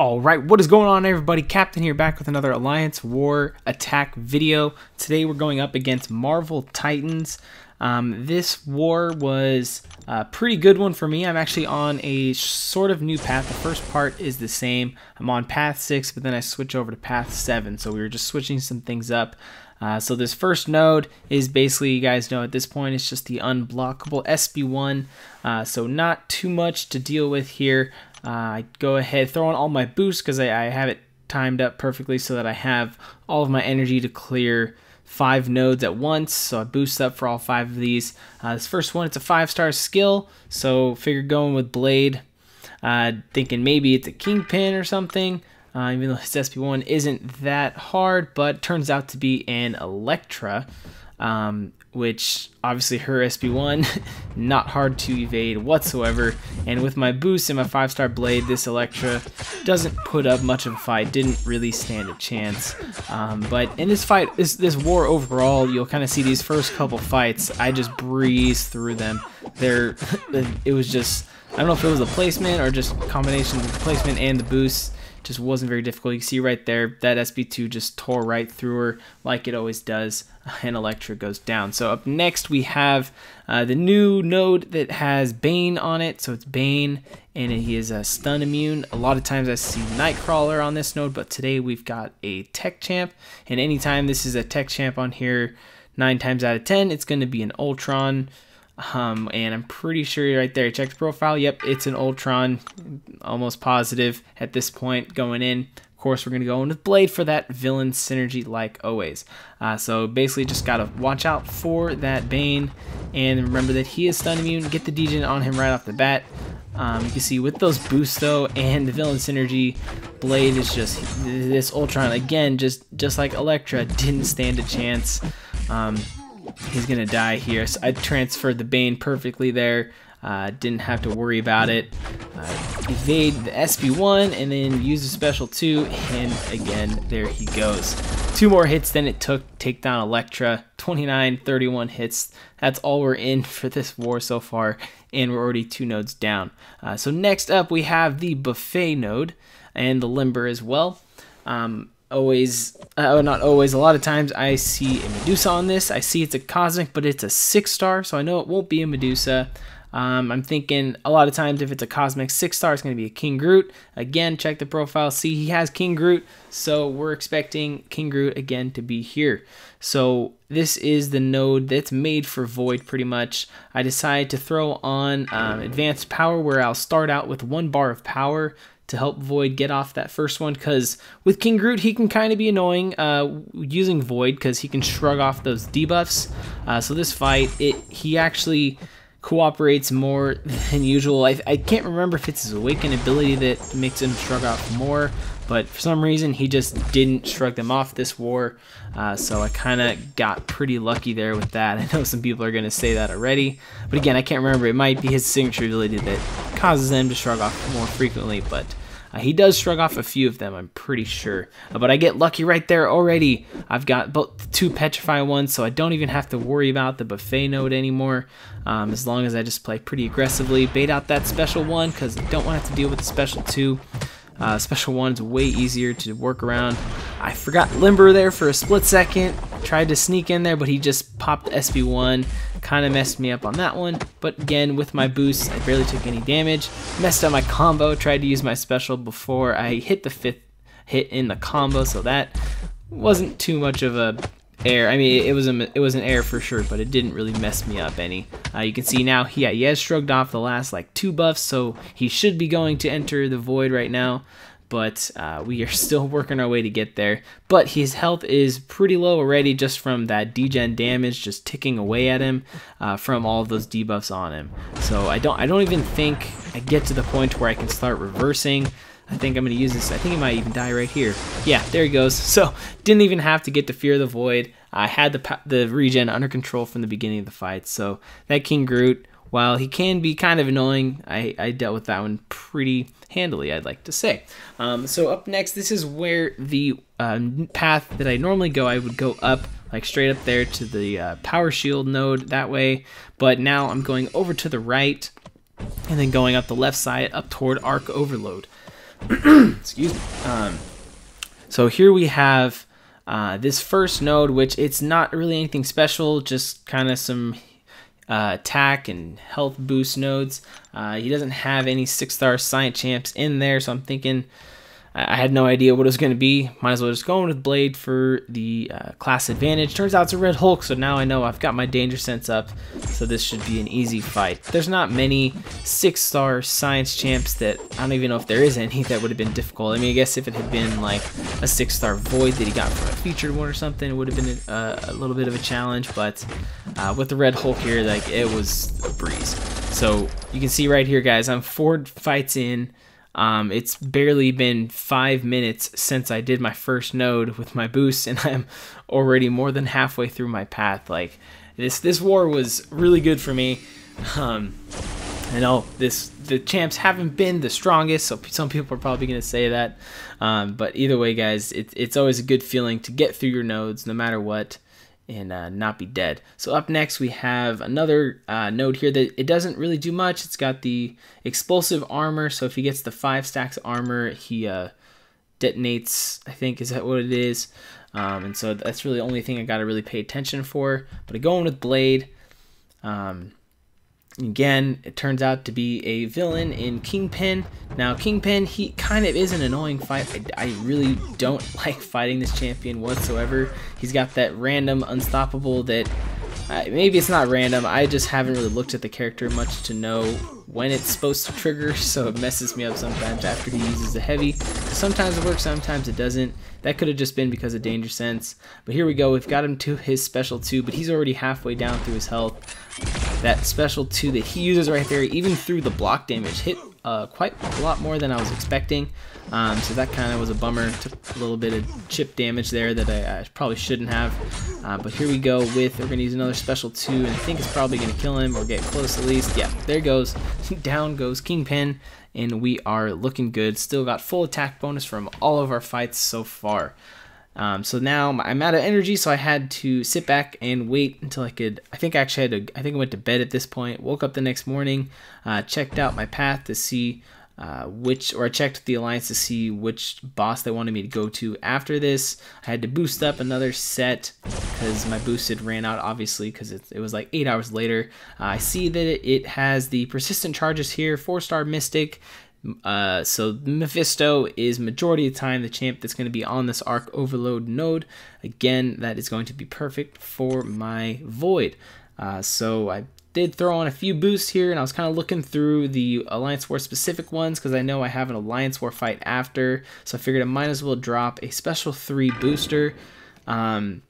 Alright, what is going on everybody? Captain here, back with another Alliance War Attack video. Today we're going up against Marvel Titans. This war was a pretty good one for me. I'm actually on a sort of new path. The first part is the same. I'm on path 6, but then I switch over to path 7. So we were just switching some things up. So this first node is basically, you guys know at this point, it's just the unblockable SB1. So not too much to deal with here. I go ahead, throw on all my boosts because I have it timed up perfectly so that I have all of my energy to clear 5 nodes at once. So I boost up for all 5 of these. This first one, it's a 5-star skill, so figured going with Blade. Thinking maybe it's a Kingpin or something. Even though his SB1 isn't that hard, but turns out to be an Elektra, which obviously her SB1, not hard to evade whatsoever. And with my boost and my 5-star blade, this Elektra doesn't put up much of a fight, didn't really stand a chance. But in this fight, this war overall, you'll kind of see these first couple fights, I just breezed through them. It was just, I don't know if it was the placement or just combination of the placement and the boost. Just wasn't very difficult. You can see right there that SB2 just tore right through her like it always does, and Elektra goes down. So up next we have the new node that has Bane on it. So it's Bane, and he is a stun immune. A lot of times I see Nightcrawler on this node, but today we've got a tech champ, and anytime this is a tech champ on here, 9 times out of 10 it's going to be an Ultron. And I'm pretty sure right there, check the profile, yep, it's an Ultron, almost positive at this point going in. Of course, we're going to go in with Blade for that villain synergy like always. So basically just got to watch out for that Bane, and remember that he is stun immune, get the degen on him right off the bat. You can see with those boosts though and the villain synergy, Blade is just, this Ultron again, just like Elektra, didn't stand a chance. He's gonna die here. So I transferred the Bane perfectly there. Didn't have to worry about it. Evade the SB1 and then use the special 2, and again there he goes. 2 more hits than it took to take down Elektra. 29, 31 hits. That's all we're in for this war so far, and we're already 2 nodes down. So next up we have the Buffet node and the Limber as well. Not always, a lot of times I see a Medusa on this. I see it's a Cosmic, but it's a 6-star, so I know it won't be a Medusa. I'm thinking a lot of times if it's a Cosmic 6-star, it's going to be a King Groot. Again, check the profile, see he has King Groot, so we're expecting King Groot again to be here. So this is the node that's made for Void pretty much. I decided to throw on Advanced Power, where I'll start out with 1 bar of power to help Void get off that first one, because with King Groot he can kind of be annoying using Void because he can shrug off those debuffs. So this fight, he actually cooperates more than usual. I can't remember if it's his Awaken ability that makes him shrug off more, but for some reason he just didn't shrug them off this war. So I kind of got pretty lucky there with that. I know some people are going to say that already, but again, I can't remember. It might be his signature ability that causes them to shrug off more frequently, but he does shrug off a few of them, I'm pretty sure. But I get lucky right there already. I've got both 2 Petrify ones, so I don't even have to worry about the Buffet node anymore. As long as I just play pretty aggressively, bait out that special 1, because I don't want to have to deal with the special 2. Special 1 is way easier to work around. I forgot Limber there for a split second. Tried to sneak in there, but he just popped SB1. Kind of messed me up on that one. But again, with my boost, I barely took any damage. Messed up my combo. Tried to use my special before I hit the 5th hit in the combo, so that wasn't too much of a error. I mean, it was an error for sure, but it didn't really mess me up any. You can see now, he has shrugged off the last like 2 buffs, so he should be going to enter the Void right now. But we are still working our way to get there. But his health is pretty low already just from that degen damage just ticking away at him from all of those debuffs on him. So I don't even think I get to the point where I can start reversing. I think I'm going to use this. I think he might even die right here. Yeah, there he goes. So didn't even have to get to Fear the Void. I had the regen under control from the beginning of the fight. So that King Groot, while he can be kind of annoying, I dealt with that one pretty handily, I'd like to say. So up next, this is where the path that I normally go, I would go up, like straight up there to the Power Shield node that way. But now I'm going over to the right and then going up the left side up toward Arc Overload. Excuse me. So here we have this first node, which it's not really anything special, just kind of some attack and health boost nodes. He doesn't have any 6-star science champs in there, so I'm thinking I had no idea what it was going to be. Might as well just go in with Blade for the class advantage. Turns out it's a Red Hulk, so now I know I've got my danger sense up, so this should be an easy fight. There's not many 6-star science champs that, I don't even know if there is any that would have been difficult. I mean, I guess if it had been like a 6-star Void that he got from a featured one or something, it would have been a little bit of a challenge, but with the Red Hulk here, like, it was a breeze. So you can see right here, guys, I'm 4 fights in. It's barely been 5 minutes since I did my first node with my boost, and I'm already more than halfway through my path. Like, this war was really good for me. I know the champs haven't been the strongest, so some people are probably going to say that. But either way, guys, it's always a good feeling to get through your nodes no matter what, and not be dead. So up next we have another node here that it doesn't really do much. It's got the explosive armor, so if he gets the 5 stacks of armor, he detonates, I think, is that what it is. And so that's really the only thing I got to really pay attention for. But going with Blade, again, it turns out to be a villain in Kingpin. Now, Kingpin, he kind of is an annoying fight. I really don't like fighting this champion whatsoever. He's got that random unstoppable that, maybe it's not random, I just haven't really looked at the character much to know when it's supposed to trigger, so it messes me up sometimes after he uses the heavy. Sometimes it works, sometimes it doesn't. That could have just been because of danger sense. But here we go, we've got him to his special 2, but he's already halfway down through his health. That special 2 that he uses right there, even through the block damage, hit quite a lot more than I was expecting. So that kind of was a bummer. Took a little bit of chip damage there that I probably shouldn't have. But here we go with, we're going to use another special 2, and I think it's probably going to kill him or get close at least. Yeah, there it goes. Down goes Kingpin, and we are looking good. Still got full attack bonus from all of our fights so far. So now I'm out of energy, so I had to sit back and wait until I could. I think I I went to bed at this point. Woke up the next morning, checked out my path to see I checked the alliance to see which boss they wanted me to go to after this. I had to boost up another set because my boosted ran out, obviously, because it was like 8 hours later. I see that it has the persistent charges here, 4-star Mystic. So Mephisto is majority of the time the champ that's going to be on this Arc Overload node. Again, that is going to be perfect for my Void. So I did throw on a few boosts here, and I was kind of looking through the Alliance War specific ones because I know I have an Alliance War fight after, so I figured I might as well drop a special 3 booster, where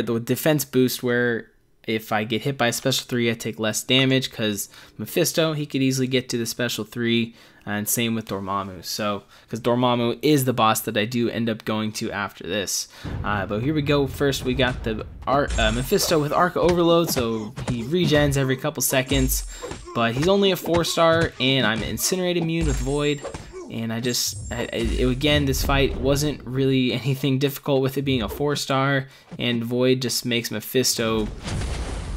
the defense boost, where if I get hit by a special 3, I take less damage, because Mephisto, he could easily get to the special 3, and same with Dormammu. So, because Dormammu is the boss that I do end up going to after this. But here we go. First, we got the Mephisto with Arc Overload, so he regens every couple seconds, but he's only a 4-star, and I'm Incinerate immune with Void. And again, this fight wasn't really anything difficult with it being a 4-star, and Void just makes Mephisto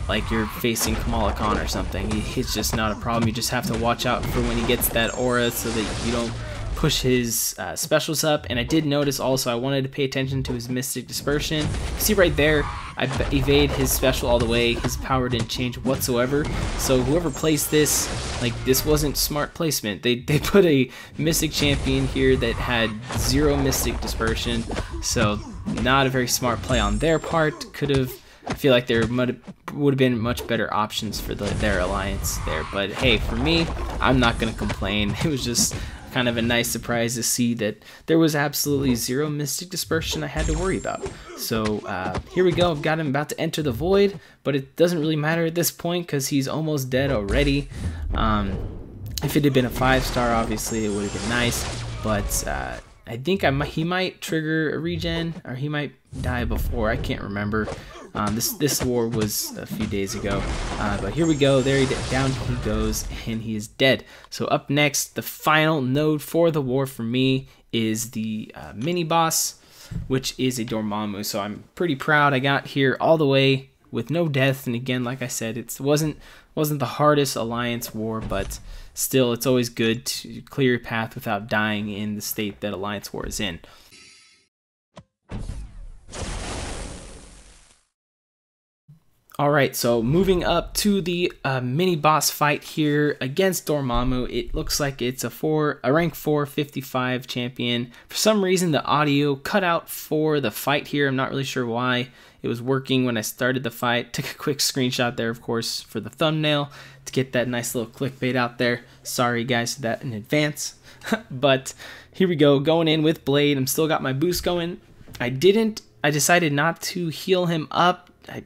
like you're facing Kamala Khan or something. It's just not a problem. You just have to watch out for when he gets that aura so that you don't push his specials up. And I did notice also I wanted to pay attention to his Mystic Dispersion. See right there, I evade his special all the way. His power didn't change whatsoever. So whoever placed this, like, this wasn't smart placement. They put a Mystic champion here that had 0 Mystic Dispersion. So not a very smart play on their part. I feel like there would have been much better options for their alliance there. But hey, for me, I'm not going to complain. It was just kind of a nice surprise to see that there was absolutely 0 Mystic Dispersion I had to worry about. So here we go. I've got him about to enter the Void, but it doesn't really matter at this point because he's almost dead already. If it had been a 5-star, obviously it would have been nice, but I think he might trigger a regen, or he might die before. I can't remember. This war was a few days ago, but here we go. Down he goes, and he is dead. So up next, the final node for the war for me is the mini boss, which is a Dormammu. So I'm pretty proud. I got here all the way with no death. And again, like I said, it wasn't the hardest Alliance war, but still, it's always good to clear your path without dying in the state that Alliance war is in. Alright, so moving up to the mini boss fight here against Dormammu. It looks like it's a rank 4 55 champion. For some reason the audio cut out for the fight here. I'm not really sure why. It was working when I started the fight. Took a quick screenshot there, of course, for the thumbnail to get that nice little clickbait out there. Sorry guys for that in advance. But here we go, going in with Blade. I'm still got my boost going. I decided not to heal him up. I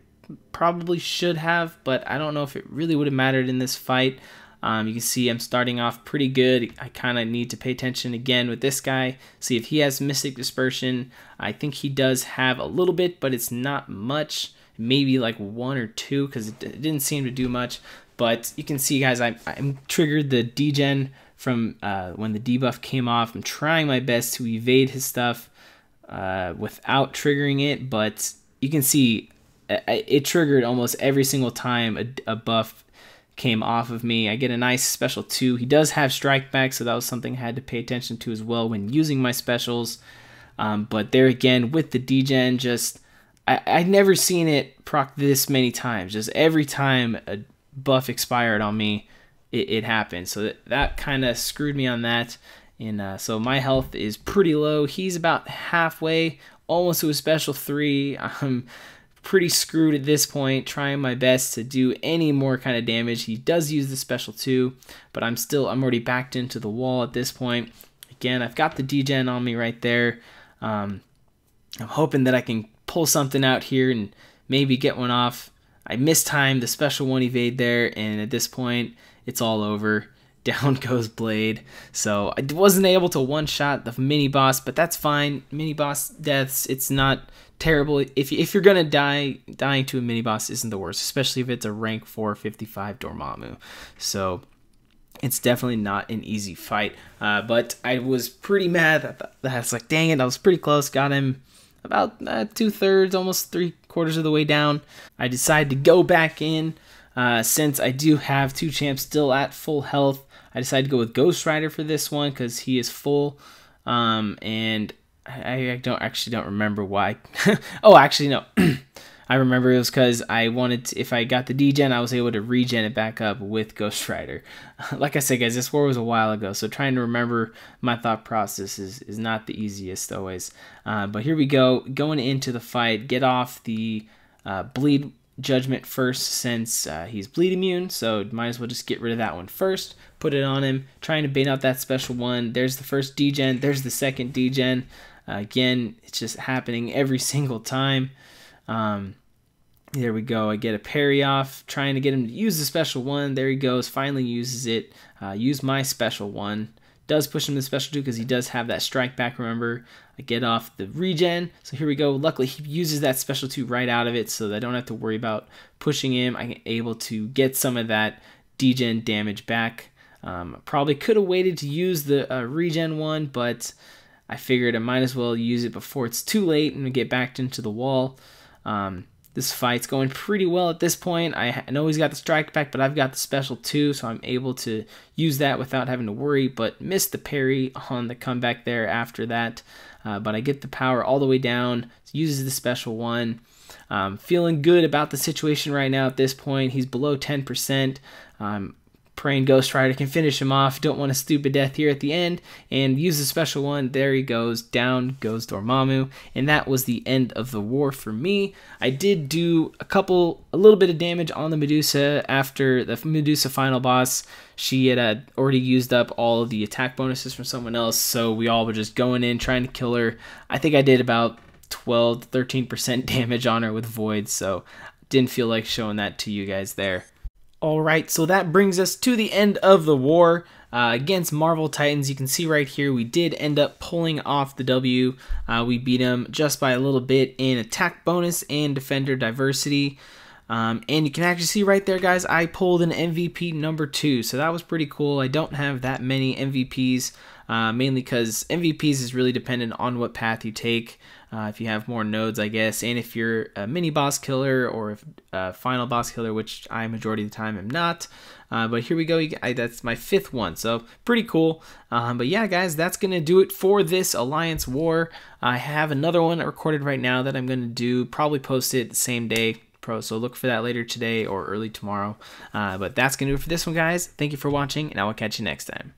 probably should have, but I don't know if it really would have mattered in this fight. You can see I'm starting off pretty good. I kind of need to pay attention again with this guy, see if he has Mystic Dispersion. I think he does have a little bit, but it's not much, maybe like 1 or 2, because it didn't seem to do much. But you can see, guys, I'm triggered the degen from when the debuff came off. I'm trying my best to evade his stuff without triggering it, but you can see it triggered almost every single time a buff came off of me. I get a nice special 2. He does have strike back, so that was something I had to pay attention to as well when using my specials. But there again, with the degen, just I'd never seen it proc this many times. Just every time a buff expired on me, it happened. So that kind of screwed me on that. And so my health is pretty low. He's about halfway, almost to a special 3. I'm pretty screwed at this point, trying my best to do any more kind of damage. He does use the special 2, but I'm already backed into the wall at this point. Again, I've got the degen on me right there. I'm hoping that I can pull something out here and maybe get one off. I mistimed the special 1 evade there, and at this point, it's all over. Down goes Blade. So I wasn't able to one-shot the mini-boss, but that's fine. Mini-boss deaths, it's not terrible. If you're going to die, dying to a mini-boss isn't the worst, especially if it's a rank 4 55 Dormammu. So it's definitely not an easy fight. But I was pretty mad. I was like, dang it, I was pretty close. Got him about 2/3, almost 3/4 of the way down. I decided to go back in. Since I do have 2 champs still at full health, I decided to go with Ghost Rider for this one because he is full. And I don't remember why. Oh, actually, no. I remember it was because I wanted to, if I got the degen, I was able to regen it back up with Ghost Rider. Like I said, guys, this war was a while ago, so trying to remember my thought process is not the easiest always. But here we go, going into the fight. Get off the bleed judgment first, since he's bleed immune, so might as well just get rid of that one first. Put it on him, trying to bait out that special 1. There's the first degen, there's the second degen. Again, it's just happening every single time. There we go, I get a parry off, trying to get him to use the special 1. There he goes, finally uses it. Use my special 1. Does push him to special 2 because he does have that strike back, remember. I get off the regen, so here we go. Luckily, he uses that special 2 right out of it, so that I don't have to worry about pushing him. I'm able to get some of that degen damage back. Probably could have waited to use the regen 1, but I figured I might as well use it before it's too late and get backed into the wall. This fight's going pretty well at this point. I know he's got the strike back, but I've got the special 2, so I'm able to use that without having to worry, but missed the parry on the comeback there after that. But I get the power all the way down, uses the special 1. Feeling good about the situation right now at this point. He's below 10%. Praying Ghost Rider can finish him off. Don't want a stupid death here at the end. And use the special 1. There he goes. Down goes Dormammu. And that was the end of the war for me. I did do a little bit of damage on the Medusa after the Medusa final boss. She had already used up all of the attack bonuses from someone else. So we all were just going in, trying to kill her. I think I did about 12 to 13% damage on her with Void. So didn't feel like showing that to you guys there. Alright, so that brings us to the end of the war against Marvel Titans. You can see right here we did end up pulling off the W. We beat them just by a little bit in attack bonus and defender diversity. And you can actually see right there, guys, I pulled an MVP number 2, so that was pretty cool. I don't have that many MVPs mainly because MVPs is really dependent on what path you take. If you have more nodes, I guess, and if you're a mini boss killer or a final boss killer, which I majority of the time am not. But here we go. That's my 5th one, so pretty cool. But yeah, guys, that's gonna do it for this Alliance War. I have another one recorded right now that I'm gonna do. Probably post it the same day. So look for that later today or early tomorrow. But that's gonna do it for this one, guys. Thank you for watching, and I will catch you next time.